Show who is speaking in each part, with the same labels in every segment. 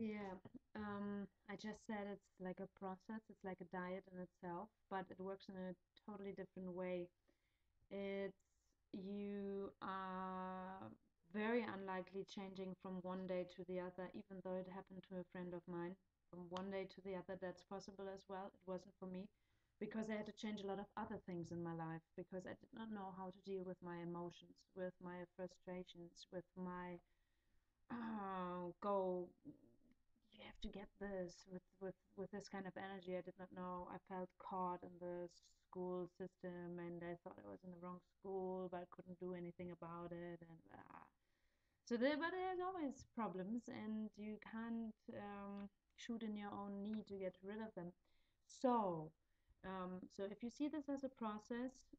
Speaker 1: Yeah, I just said it's like a process, it's like a diet in itself, but it works in a totally different way. It's you are very unlikely changing from one day to the other, even though it happened to a friend of mine. From one day to the other, that's possible as well. It wasn't for me because I had to change a lot of other things in my life because I did not know how to deal with my emotions, with my frustrations, with my go, you have to get this with this kind of energy. I did not know. I felt caught in the school system, and I thought I was in the wrong school, but I couldn't do anything about it. And but there's always problems, and you can't shoot in your own knee to get rid of them. So, so if you see this as a process,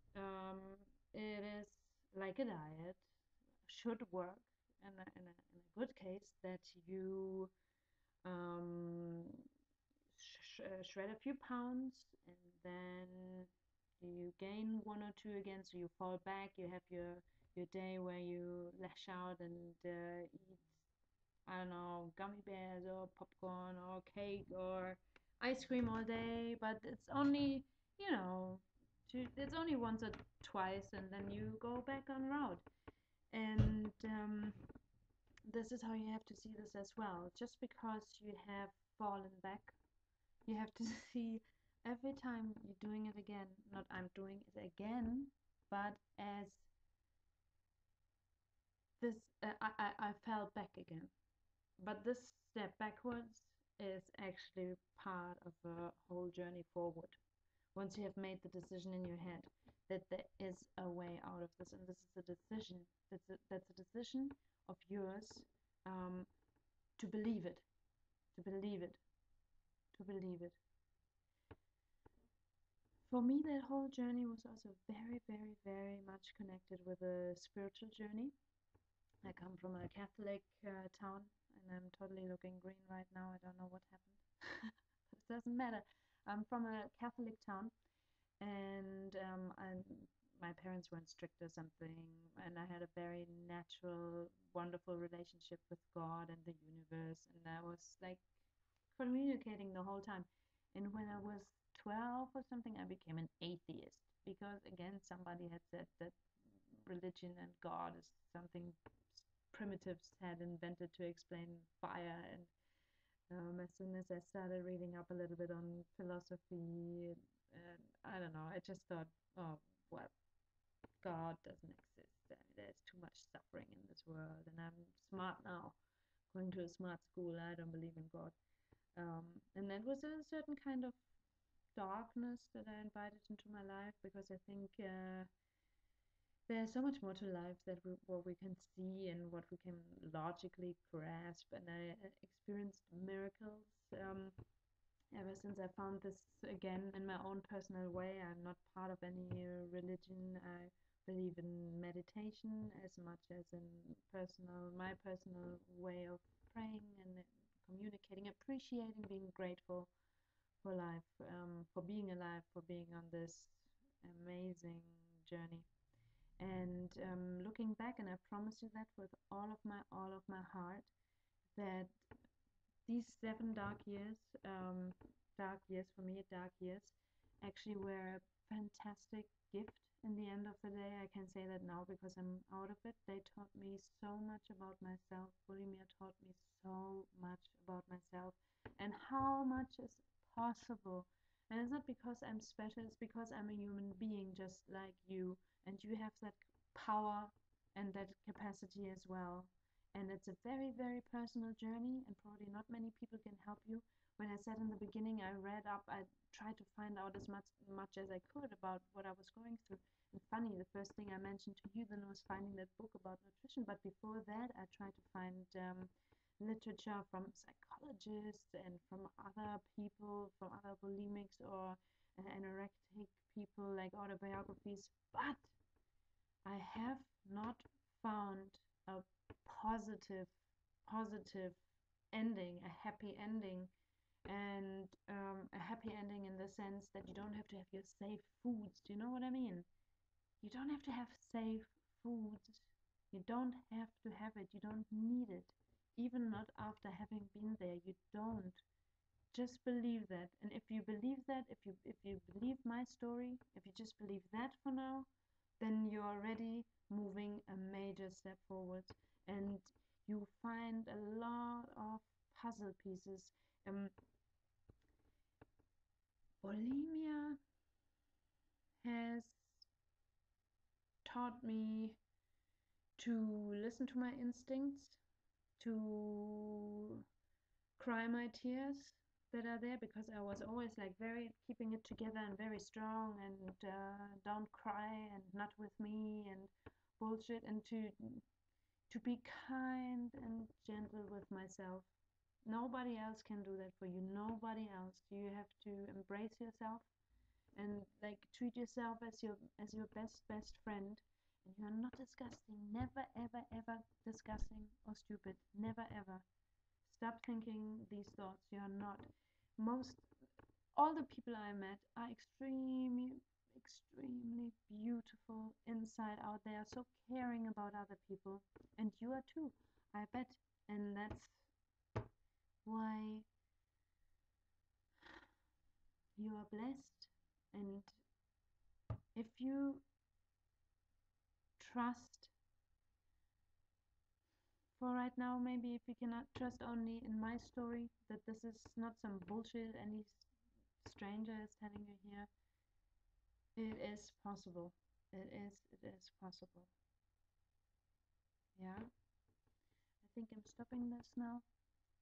Speaker 1: it is like a diet, should work in a good case that you um, shred a few pounds, and then you gain one or two again, so you fall back. You have your day where you lash out and eat, I don't know, gummy bears or popcorn or cake or ice cream all day, but it's only, you know, it's only once or twice, and then you go back on route. And this is how you have to see this as well. Just because you have fallen back, you have to see every time you're doing it again, not I'm doing it again, but as this, I fell back again. But this step backwards is actually part of a whole journey forward. Once you have made the decision in your head that there is a way out of this, and this is a decision, that's a decision of yours, um, to believe it, to believe it, to believe it. For me, that whole journey was also very, very, very much connected with a spiritual journey. I come from a Catholic town, and I'm totally looking green right now. I don't know what happened, but it doesn't matter. I'm from a Catholic town, and my parents weren't strict or something, and I had a very natural, wonderful relationship with God and the universe, and I was like communicating the whole time. And when I was 12 or something, I became an atheist because, again, somebody had said that religion and God is something primitives had invented to explain fire. And as soon as I started reading up a little bit on philosophy, and I don't know, I just thought, oh, well, God doesn't exist. I mean, there's too much suffering in this world, and I'm smart now, going to a smart school. I don't believe in God. And that was a certain kind of darkness that I invited into my life because I think there's so much more to life that what we can see and what we can logically grasp. And I experienced miracles ever since I found this again in my own personal way. I'm not part of any religion. I believe in meditation as much as in my personal way of praying and communicating, appreciating, being grateful for life, for being alive, for being on this amazing journey. And looking back, and I promise you that with all of my heart, that these 7 dark years for me, dark years, actually were a fantastic gift. In the end of the day, I can say that now because I'm out of it. They taught me so much about myself. Bulimia taught me so much about myself and how much is possible. And it's not because I'm special, it's because I'm a human being just like you, and you have that power and that capacity as well. And it's a very, very personal journey, and probably not many people can help you. When I said in the beginning, I read up, I tried to find out as much as I could about what I was going through. And funny, the first thing I mentioned to you then was finding that book about nutrition. But before that, I tried to find literature from psychologists and from other people, from other bulimics or anorectic people, like autobiographies. But I have not found a positive, positive ending, a happy ending, and a happy ending in the sense that you don't have to have your safe foods. Do you know what I mean? You don't have to have safe foods. You don't have to have it. You don't need it. even not after having been there. You don't. Just believe that. And if you believe that, if you believe my story, if you just believe that for now, then you're already moving a major step forward, and you find a lot of puzzle pieces. Um, Bulimia has taught me to listen to my instincts, to cry my tears that are there, because I was always like very keeping it together and very strong and don't cry and not with me and bullshit, and to be kind and gentle with myself. Nobody else can do that for you. Nobody else. You have to embrace yourself and like treat yourself as your best friend. And you are not disgusting. Never ever ever disgusting or stupid. Never ever. Stop thinking these thoughts. You are not. Most all the people I met are extremely beautiful inside out. They are so caring about other people, and you are too, I bet. And that's why you are blessed. And if you trust for right now, maybe if you cannot trust only in my story, that this is not some bullshit any stranger is telling you here, it is possible. It is possible. Yeah. I think I'm stopping this now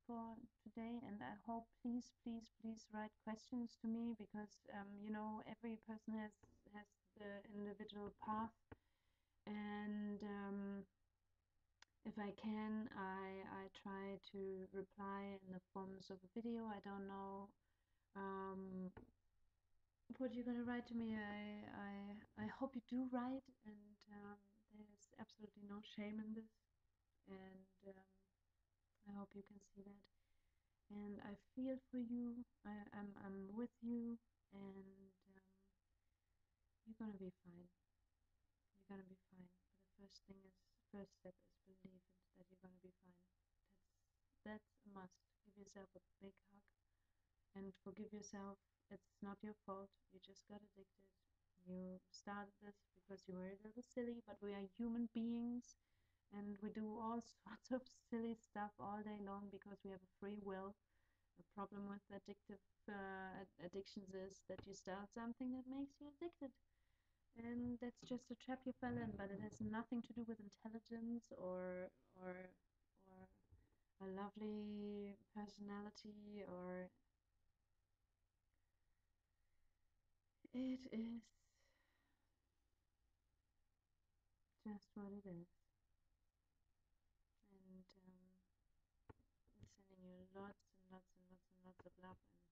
Speaker 1: for today, and I hope, please write questions to me, because every person has the individual path, and if I can, I try to reply in the forms of a video. I don't know what you're gonna write to me. I hope you do write, and there's absolutely no shame in this, and I hope you can see that. And I feel for you. I'm with you, and you're gonna be fine. You're gonna be fine. But the first step is believe it, that you're gonna be fine. That's a must. Give yourself a big hug and forgive yourself. It's not your fault. You just got addicted. You started this because you were a little silly, but we are human beings, and we do all sorts of silly stuff all day long because we have a free will. The problem with addictions is that you start something that makes you addicted. And that's just a trap you fell in, but it has nothing to do with intelligence or a lovely personality, or it is just what it is. And I'm sending you lots and lots and lots and lots of love and